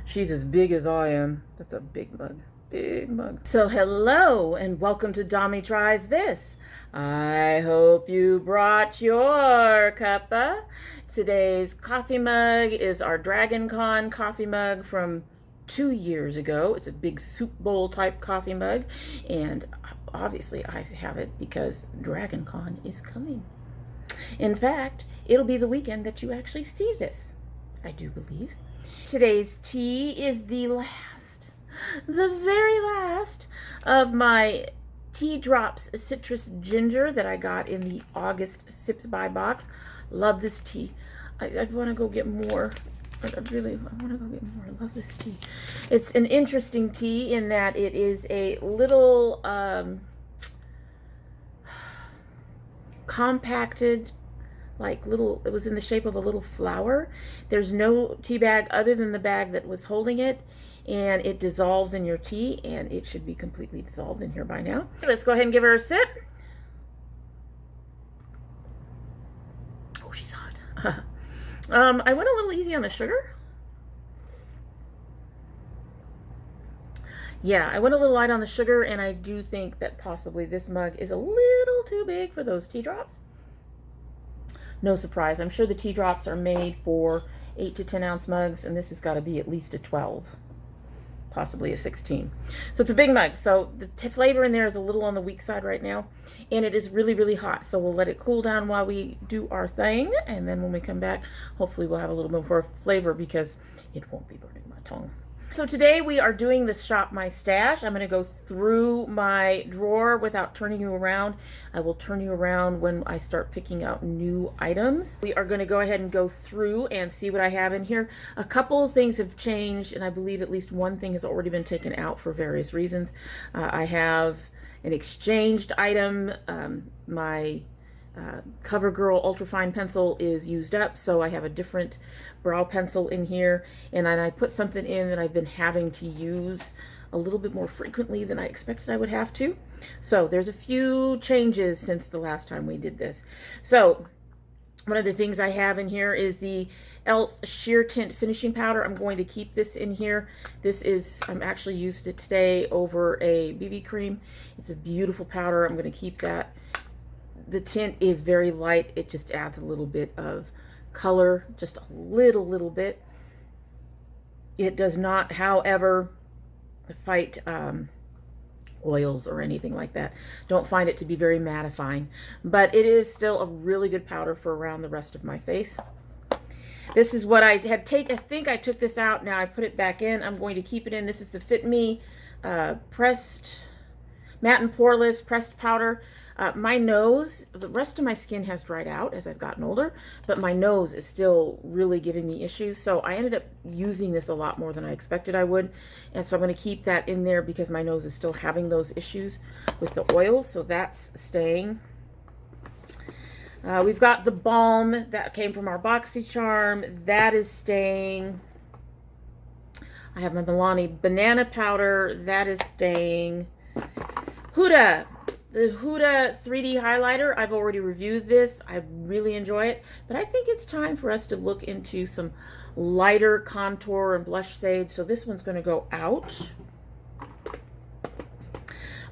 She's as big as I am. That's a big mug. Big mug. So hello and welcome to domytriesthis. I hope you brought your cuppa. Today's coffee mug is our DragonCon coffee mug from 2 years ago. It's a big soup bowl type coffee mug, and obviously I have it because DragonCon is coming. In fact, it'll be the weekend that you actually see this, I do believe. Today's tea is the very last of my tea drops citrus ginger that I got in the August Sips By box. Love this tea. I want to go get more. I want to go get more. I love this tea. It's an interesting tea in that it is a little compacted, it was in the shape of a little flower. There's no tea bag other than the bag that was holding it, and it dissolves in your tea, and it should be completely dissolved in here by now. Let's go ahead and give her a sip. Oh, she's hot. I went a little easy on the sugar. Yeah, I went a little light on the sugar, and I do think that possibly this mug is a little too big for those tea drops. No surprise. I'm sure the tea drops are made for 8 to 10 ounce mugs, and this has got to be at least a 12, possibly a 16. So it's a big mug. So the flavor in there is a little on the weak side right now, and it is really, really hot. So we'll let it cool down while we do our thing, and then when we come back, hopefully we'll have a little bit more flavor because it won't be burning my tongue. So today we are doing the Shop My Stash. I'm going to go through my drawer without turning you around. I will turn you around when I start picking out new items. We are going to go ahead and go through and see what I have in here. A couple of things have changed, and I believe at least one thing has already been taken out for various reasons. I have an exchanged item. My CoverGirl Ultrafine pencil is used up, so I have a different brow pencil in here, and then I put something in that I've been having to use a little bit more frequently than I expected I would have to. So there's a few changes since the last time we did this. So one of the things I have in here is the e.l.f. Sheer Tint Finishing Powder. I'm going to keep this in here. I'm actually used it today over a BB cream. It's a beautiful powder. I'm going to keep that. The tint is very light. It just adds a little bit of color, just a little bit. It does not, however, fight oils or anything like that. Don't find it to be very mattifying, but it is still a really good powder for around the rest of my face. This is what I had I think I took this out. Now I put it back in. I'm going to keep it in. This is the Fit Me pressed matte and poreless pressed powder. My nose, the rest of my skin has dried out as I've gotten older, but my nose is still really giving me issues. So I ended up using this a lot more than I expected I would. And so I'm going to keep that in there because my nose is still having those issues with the oils. So that's staying. We've got the balm that came from our BoxyCharm. That is staying. I have my Milani banana powder. That is staying. Huda. The Huda 3D highlighter, I've already reviewed this. I really enjoy it, but I think it's time for us to look into some lighter contour and blush shades. So this one's going to go out.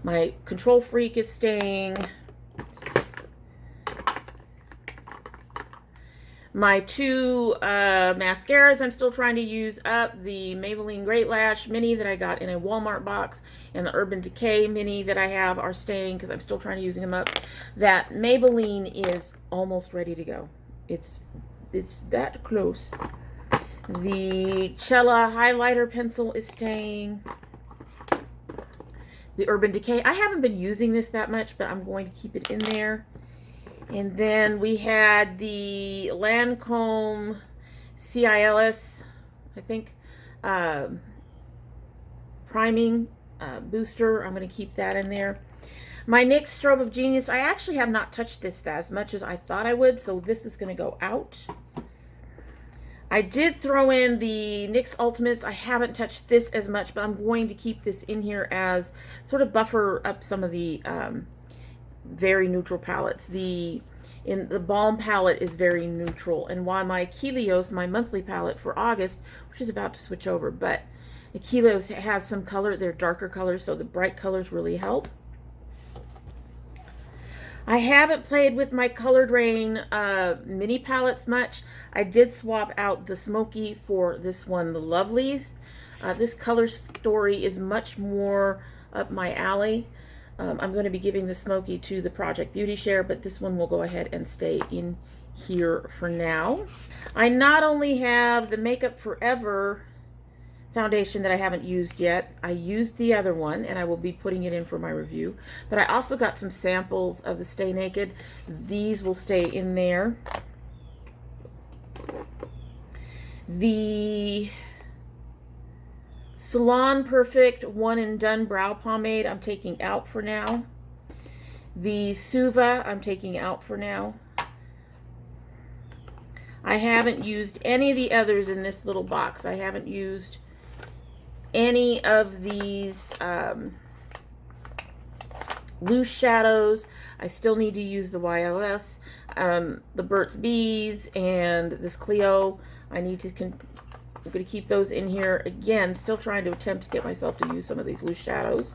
My Control Freak is staying. My two mascaras I'm still trying to use up. The Maybelline Great Lash Mini that I got in a Walmart box and the Urban Decay Mini that I have are staying because I'm still trying to use them up. That Maybelline is almost ready to go. It's that close. The Cella highlighter pencil is staying. The Urban Decay. I haven't been using this that much, but I'm going to keep it in there. And then we had the Lancome CILS, I think, priming booster. I'm going to keep that in there. My NYX Strobe of Genius, I actually have not touched this as much as I thought I would, so this is going to go out. I did throw in the NYX Ultimates. I haven't touched this as much, but I'm going to keep this in here as sort of buffer up some of the very neutral palettes. The In the Balm palette is very neutral, and while my Helios, my monthly palette for August, which is about to switch over, but the Helios has some color. They're darker colors, so the bright colors really help. I haven't played with my Colored Rain mini palettes much. I did swap out the Smoky for this one, the Lovelies. This color story is much more up my alley. I'm going to be giving the Smoky to the Project Beauty Share, but this one will go ahead and stay in here for now. I not only have the Makeup Forever foundation that I haven't used yet. I used the other one, and I will be putting it in for my review, but I also got some samples of the Stay Naked. These will stay in there. The Salon Perfect One and Done Brow Pomade I'm taking out for now. The Suva I'm taking out for now. I haven't used any of the others in this little box. I haven't used any of these loose shadows. I still need to use the YLS, the Burt's Bees, and this Clio. I need to I'm going to keep those in here. Again, still trying to attempt to get myself to use some of these loose shadows.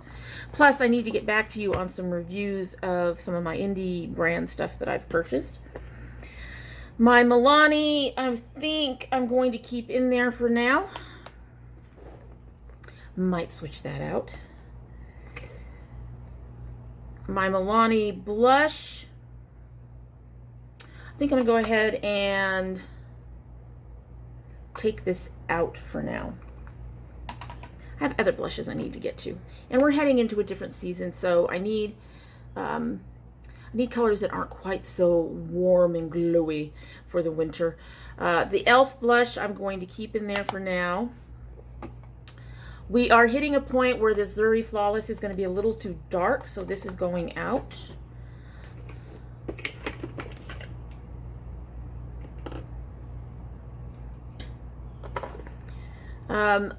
Plus, I need to get back to you on some reviews of some of my indie brand stuff that I've purchased. My Milani, I think I'm going to keep in there for now. Might switch that out. My Milani blush, I think I'm going to go ahead and take this out for now. I have other blushes I need to get to. And we're heading into a different season, so I need colors that aren't quite so warm and glowy for the winter. The e.l.f. blush I'm going to keep in there for now. We are hitting a point where this Zuri Flawless is going to be a little too dark, so this is going out.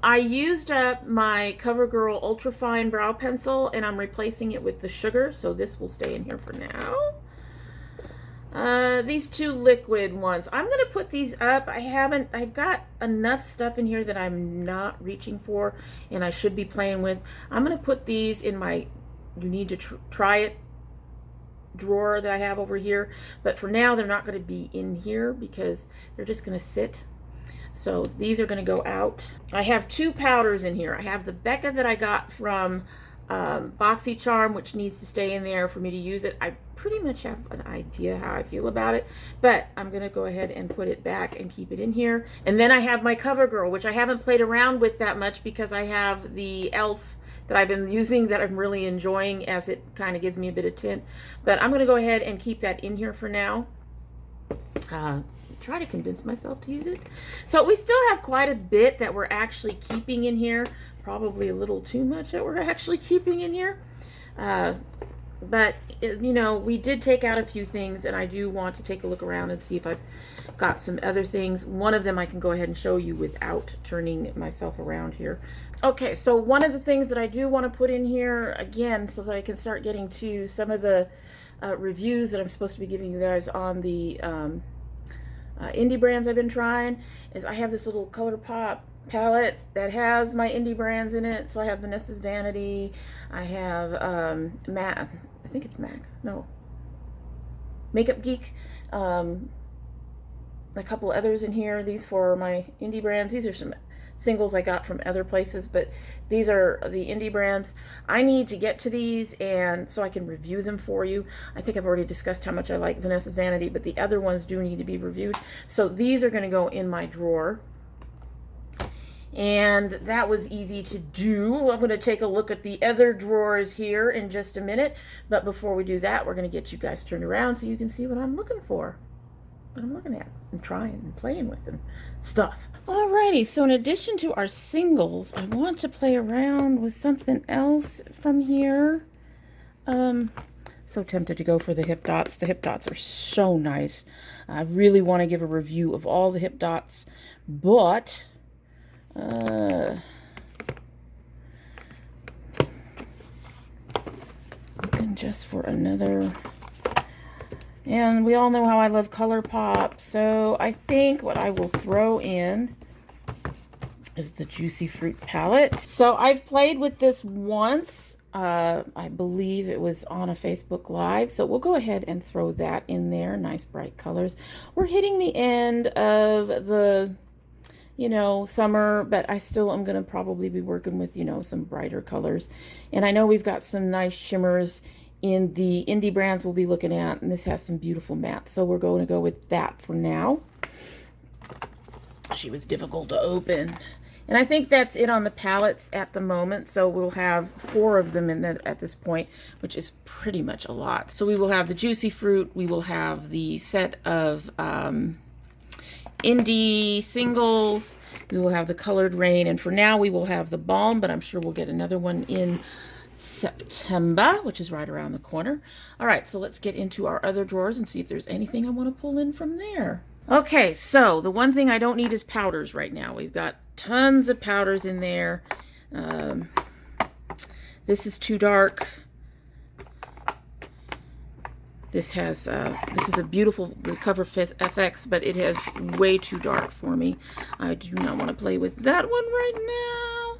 I used up my CoverGirl Ultra Fine Brow Pencil, and I'm replacing it with the Sugar, so this will stay in here for now. These two liquid ones, I'm going to put these up. I've got enough stuff in here that I'm not reaching for and I should be playing with. I'm going to put these in my you need to try it drawer that I have over here, but for now they're not going to be in here because they're just going to sit. So these are going to go out. I have two powders in here. I have the Becca that I got from BoxyCharm, which needs to stay in there for me to use it. I pretty much have an idea how I feel about it, but I'm going to go ahead and put it back and keep it in here. And then I have my CoverGirl, which I haven't played around with that much because I have the e.l.f. that I've been using that I'm really enjoying as it kind of gives me a bit of tint. But I'm going to go ahead and keep that in here for now. Try to convince myself to use it. So we still have quite a bit that we're actually keeping in here. Probably a little too much that we're actually keeping in here. But, you know, we did take out a few things, and I do want to take a look around and see if I've got some other things. One of them I can go ahead and show you without turning myself around here. Okay, so one of the things that I do want to put in here, again, so that I can start getting to some of the reviews that I'm supposed to be giving you guys on the indie brands I've been trying, is I have this little ColourPop palette that has my indie brands in it. So I have Vanessa's Vanity, I have MAC, I think it's MAC, no, Makeup Geek, a couple others in here. These for my indie brands. These are some singles I got from other places, but these are the indie brands. I need to get to these and so I can review them for you. I think I've already discussed how much I like Vanessa's Vanity, but the other ones do need to be reviewed. So these are going to go in my drawer. And that was easy to do. I'm going to take a look at the other drawers here in just a minute. But before we do that, we're going to get you guys turned around so you can see what I'm looking for. What I'm looking at and trying and playing with and stuff. Alrighty, so in addition to our singles, I want to play around with something else from here. So tempted to go for the Hip Dots. The Hip Dots are so nice. I really want to give a review of all the Hip Dots, but looking just for another And we all know how I love ColourPop, so I think what I will throw in is the Juicy Fruit palette. So I've played with this once. I believe it was on a Facebook Live. So we'll go ahead and throw that in there. Nice bright colors. We're hitting the end of the, you know, summer, but I still am going to probably be working with, you know, some brighter colors. And I know we've got some nice shimmers in the indie brands we'll be looking at. And this has some beautiful mattes. So we're going to go with that for now. She was difficult to open. And I think that's it on the palettes at the moment. So we'll have 4 of them in at this point, which is pretty much a lot. So we will have the Juicy Fruit. We will have the set of indie singles. We will have the Colored Rain. And for now, we will have the Balm, but I'm sure we'll get another one in September, which is right around the corner. All right, so let's get into our other drawers and see if there's anything I want to pull in from there. Okay, so the one thing I don't need is powders right now. We've got tons of powders in there. This is too dark. This has this is a beautiful Cover FX, but it has way too dark for me. I do not want to play with that one right now.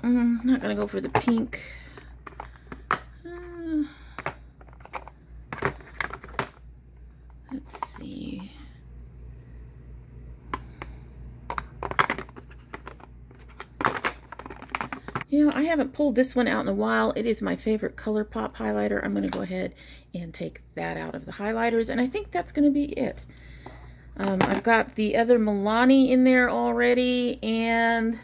I'm not gonna go for the pink. Let's see. You know, I haven't pulled this one out in a while. It is my favorite ColourPop highlighter. I'm going to go ahead and take that out of the highlighters, and I think that's going to be it. I've got the other Milani in there already, and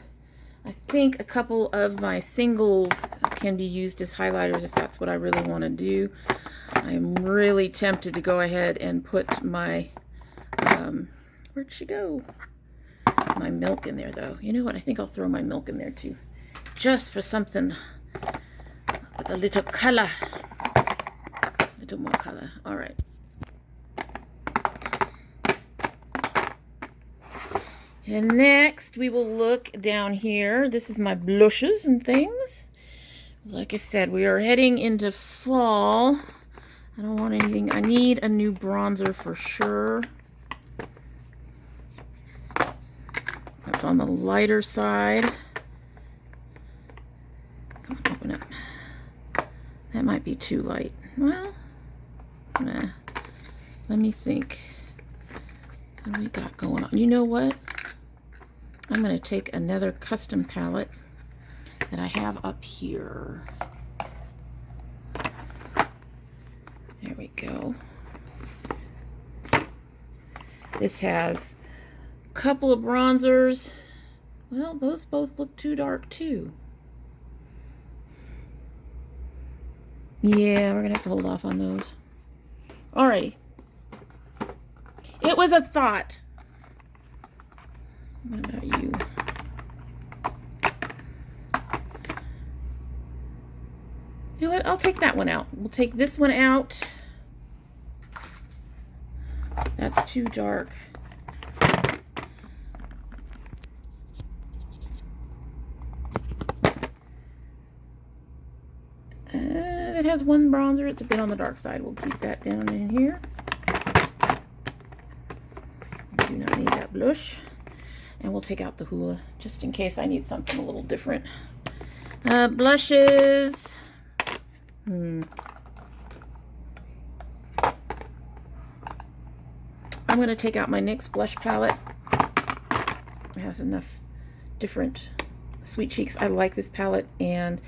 I think a couple of my singles can be used as highlighters if that's what I really want to do. I'm really tempted to go ahead and put my, where'd she go? My milk in there, though. You know what? I think I'll throw my milk in there, too. Just for something with a little color. A little more color. All right. And next, we will look down here. This is my blushes and things. Like I said, we are heading into fall. I don't want anything. I need a new bronzer for sure. That's on the lighter side. Come on, open it. That might be too light. Well, nah. Let me think. What we got going on? You know what? I'm going to take another custom palette that I have up here. There we go. This has a couple of bronzers. Well, those both look too dark too. Yeah, we're gonna have to hold off on those. Alrighty. It was a thought. What about you? You know what? I'll take that one out. We'll take this one out. That's too dark. It has one bronzer. It's a bit on the dark side. We'll keep that down in here. We do not need that blush. And we'll take out the Hoola just in case I need something a little different. Blushes. I'm going to take out my NYX blush palette. It has enough different Sweet Cheeks. I like this palette, and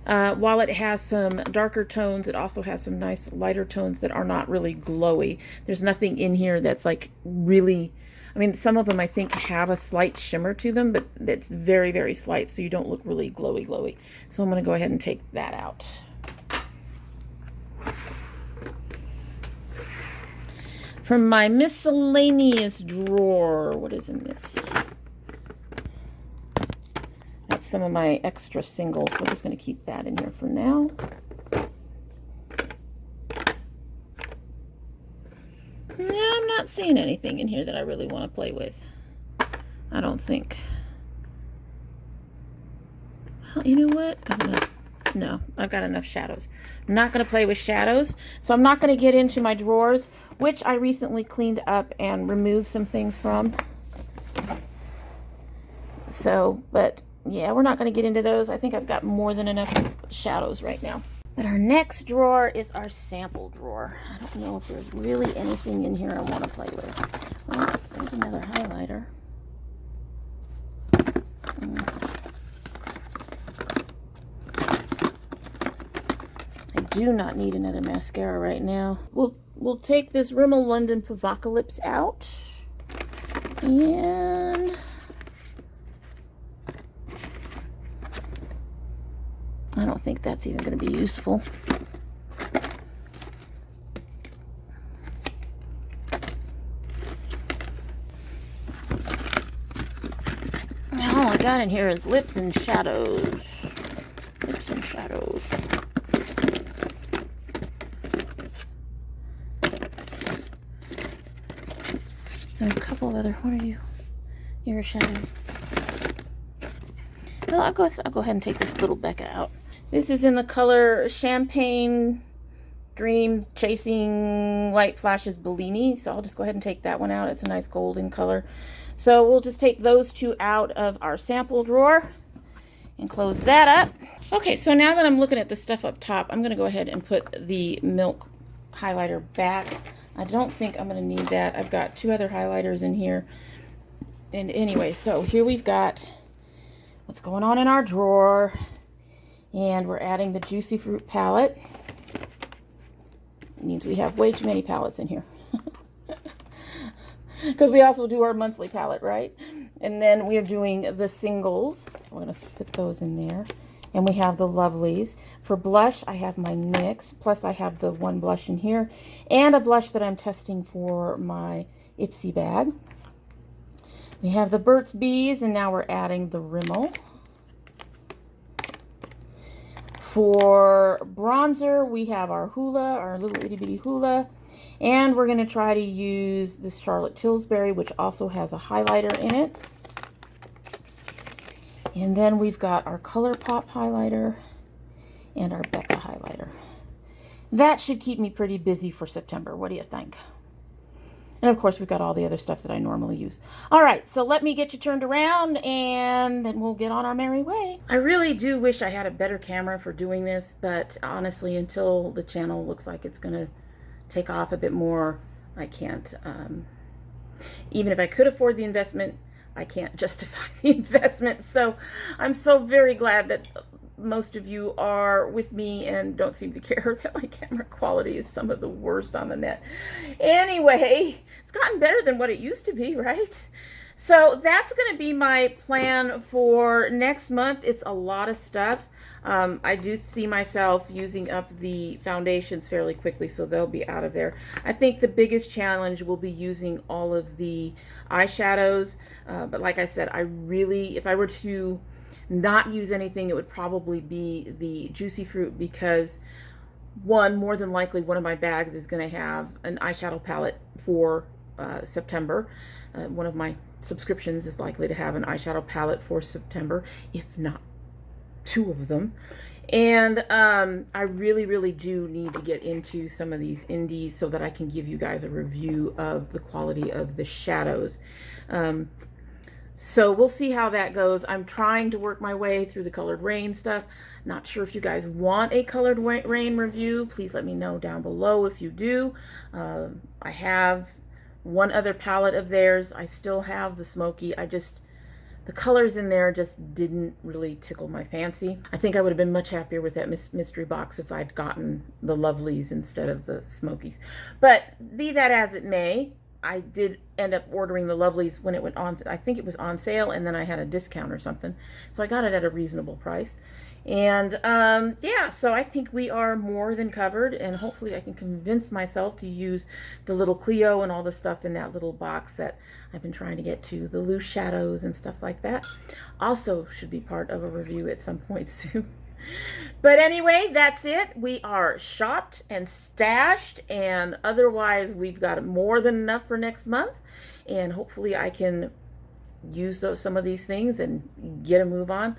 while it has some darker tones, it also has some nice lighter tones that are not really glowy. There's nothing in here that's like really, I mean, some of them I think have a slight shimmer to them, but it's very, very slight, so you don't look really glowy. So I'm going to go ahead and take that out. From my miscellaneous drawer, what is in this? That's some of my extra singles. We're just going to keep that in here for now. Yeah, I'm not seeing anything in here that I really want to play with. I don't think. Well, you know what? I'm going to No, I've got enough shadows. I'm not going to play with shadows, so I'm not going to get into my drawers, which I recently cleaned up and removed some things from. So, but yeah, we're not going to get into those. I think I've got more than enough shadows right now. But our next drawer is our sample drawer. I don't know if there's really anything in here I want to play with. Oh, there's another highlighter. I do not need another mascara right now. We'll take this Rimmel London Provocalypse out. And I don't think that's even going to be useful. All I got in here is lips and shadows. Lips and shadows. And a couple of other, what are you? You're a shadow. Well, I'll go ahead and take this little Becca out. This is in the color Champagne Dream Chasing Light Flashes Bellini. So I'll just go ahead and take that one out. It's a nice golden color. So we'll just take those two out of our sample drawer and close that up. Okay, so now that I'm looking at the stuff up top, I'm going to go ahead and put the Milk highlighter back. I don't think I'm going to need that. I've got two other highlighters in here. And anyway, so here we've got what's going on in our drawer. And we're adding the Juicy Fruit palette. It means we have way too many palettes in here. Because we also do our monthly palette, right? And then we're doing the singles. We're going to put those in there. And we have the lovelies. For blush, I have my NYX. Plus, I have the one blush in here. And a blush that I'm testing for my Ipsy bag. We have the Burt's Bees, and now we're adding the Rimmel. For bronzer, we have our Hoola, our little itty bitty Hoola. And we're going to try to use this Charlotte Tilbury, which also has a highlighter in it. And then we've got our ColourPop highlighter and our Becca highlighter. That should keep me pretty busy for September. What do you think? And of course, we've got all the other stuff that I normally use. All right, so let me get you turned around and then we'll get on our merry way. I really do wish I had a better camera for doing this, but honestly, until the channel looks like it's going to take off a bit more, I can't. Even if I could afford the investment, I can't justify the investment. So I'm so very glad that most of you are with me and don't seem to care that my camera quality is some of the worst on the net. Anyway, it's gotten better than what it used to be, right? So that's going to be my plan for next month. It's a lot of stuff. I do see myself using up the foundations fairly quickly, so they'll be out of there. I think the biggest challenge will be using all of the eyeshadows. But like I said, if I were to not use anything, it would probably be the Juicy Fruit, because more than likely one of my bags is going to have an eyeshadow palette for September. One of my subscriptions is likely to have an eyeshadow palette for September, if not two of them. And I really do need to get into some of these indies so that I can give you guys a review of the quality of the shadows. So we'll see how that goes. I'm trying to work my way through the Colored Rain stuff. Not sure if you guys want a Colored Rain review. Please let me know down below if you do. I have one other palette of theirs. I still have the Smoky. The colors in there just didn't really tickle my fancy. I think I would have been much happier with that mystery box if I'd gotten the Lovelies instead of the Smokies. But be that as it may, I did end up ordering the Lovelies when it went on. I think it was on sale, and then I had a discount or something. So I got it at a reasonable price. And yeah, so I think we are more than covered, and hopefully I can convince myself to use the little Clio and all the stuff in that little box that I've been trying to get to, the loose shadows and stuff like that. Also should be part of a review at some point soon. But anyway, that's it. We are shopped and stashed, and otherwise we've got more than enough for next month, and hopefully I can use some of these things and get a move on.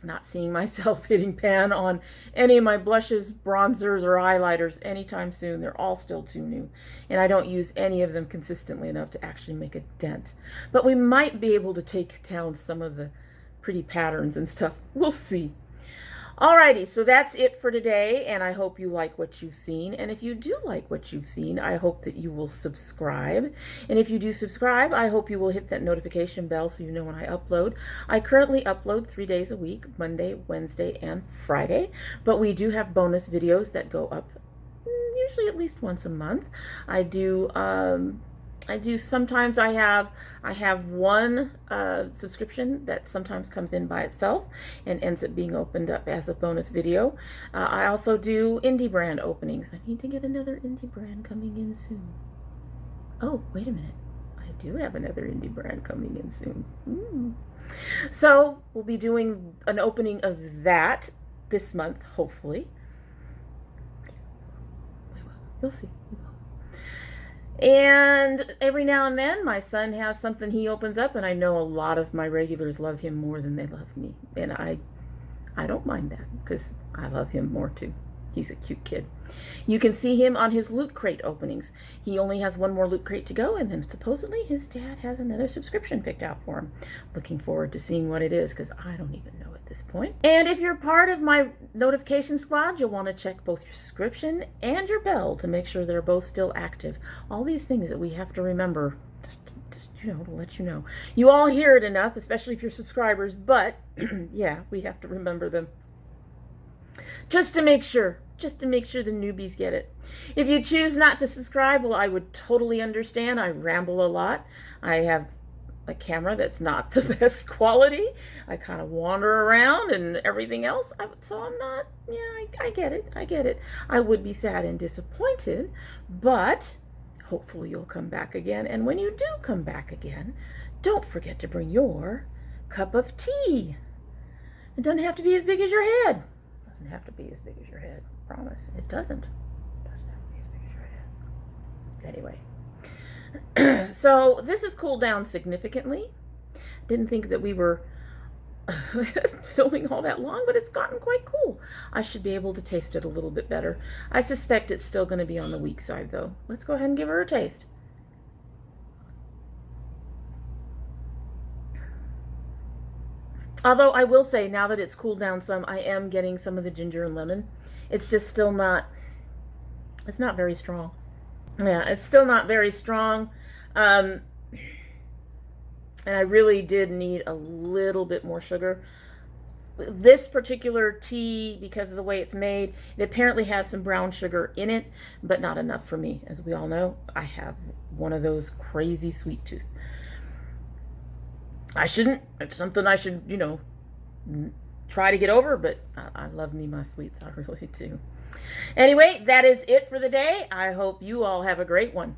Not seeing myself hitting pan on any of my blushes, bronzers, or highlighters anytime soon. They're all still too new, and I don't use any of them consistently enough to actually make a dent. But we might be able to take down some of the pretty patterns and stuff. We'll see. Alrighty, so that's it for today, and I hope you like what you've seen. And if you do like what you've seen, I hope that you will subscribe. And if you do subscribe, I hope you will hit that notification bell so you know when I upload. I currently upload 3 days a week, Monday, Wednesday, and Friday. But we do have bonus videos that go up usually at least once a month. I do sometimes I have one subscription that sometimes comes in by itself and ends up being opened up as a bonus video. I also do indie brand openings. I need to get another indie brand coming in soon. Oh, wait a minute. I do have another indie brand coming in soon. So we'll be doing an opening of that this month, hopefully. We will. You'll see. We will. And every now and then my son has something he opens up, and I know a lot of my regulars love him more than they love me, and I don't mind that because I love him more too. He's a cute kid. You can see him on his Loot Crate openings. He only has one more Loot Crate to go, and then supposedly his dad has another subscription picked out for him. Looking forward to seeing what it is because I don't even know at this point. And if you're part of my notification squad, you'll want to check both your subscription and your bell to make sure they're both still active. All these things that we have to remember, just to let you know. You all hear it enough, especially if you're subscribers, but yeah, we have to remember them. Just to make sure the newbies get it. If you choose not to subscribe, well, I would totally understand. I ramble a lot. I have a camera that's not the best quality. I kind of wander around and everything else. So I'm not, I get it. I would be sad and disappointed, but hopefully you'll come back again. And when you do come back again, don't forget to bring your cup of tea. It doesn't have to be as big as your head. Have to be as big as your head. Promise. It doesn't. It doesn't have to be as big as your head. Anyway. So this has cooled down significantly. Didn't think that we were filming all that long, but it's gotten quite cool. I should be able to taste it a little bit better. I suspect it's still going to be on the weak side though. Let's go ahead and give her a taste. Although I will say, now that it's cooled down some, I am getting some of the ginger and lemon. It's just still not, it's not very strong. Yeah, it's still not very strong. And I really did need a little bit more sugar. This particular tea, because of the way it's made, it apparently has some brown sugar in it, but not enough for me. As we all know, I have one of those crazy sweet tooth. It's something I should, try to get over, but I love me my sweets. I really do. Anyway, that is it for the day. I hope you all have a great one.